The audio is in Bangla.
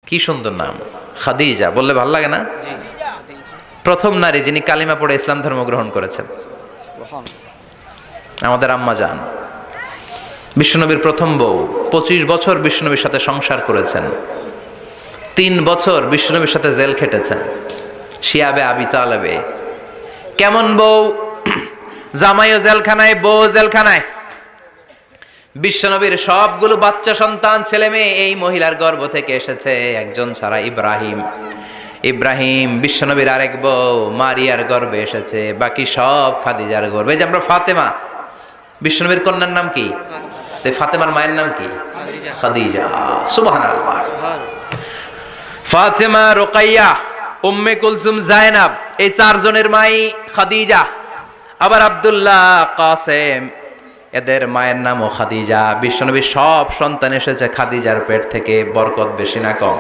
কি সুন্দর নাম, খাদিজা বললে ভালো লাগে না? প্রথম নারী যিনি কালিমা পড়ে ইসলাম ধর্ম গ্রহণ করেছেন আমাদের আম্মা জান, বিশ্বনবীর প্রথম বউ। 25 বছর বিশ্বনবীর সাথে সংসার করেছেন, 3 বছর বিশ্বনবীর সাথে জেল খেটেছেন শিয়াবে আবি তালেবে। কেমন বউ! জামাইও জেলখানায়, বউ জেলখানায়। বিশ্বনবীর সবগুলো বাচ্চা সন্তান ছেলে মেয়ে এই মহিলার গর্ভ থেকে এসেছে, একজন ছাড়া ইব্রাহিম। ইব্রাহিম বিশ্বনবীর আরেক বউ মারিয়ার গর্ভে এসেছে, বাকি সব খাদিজার গর্ভে। যে আমরা ফাতেমা, বিশ্বনবীর কন্যার নাম কি? ফাতেমার মায়ের নাম কি? খাদিজা। সুবহানাল্লাহ। ফাতেমা, রুকাইয়া, উম্মে কুলসুম, জায়নাব, এই 4 জনের মাই খাদিজা। আবার আব্দুল্লাহ, কাসেম, এদের মায়ের নামও খাদিজা। বিশ্বনবীর সব সন্তান এসেছে খাদিজার পেট থেকে। বরকত বেশি না কম?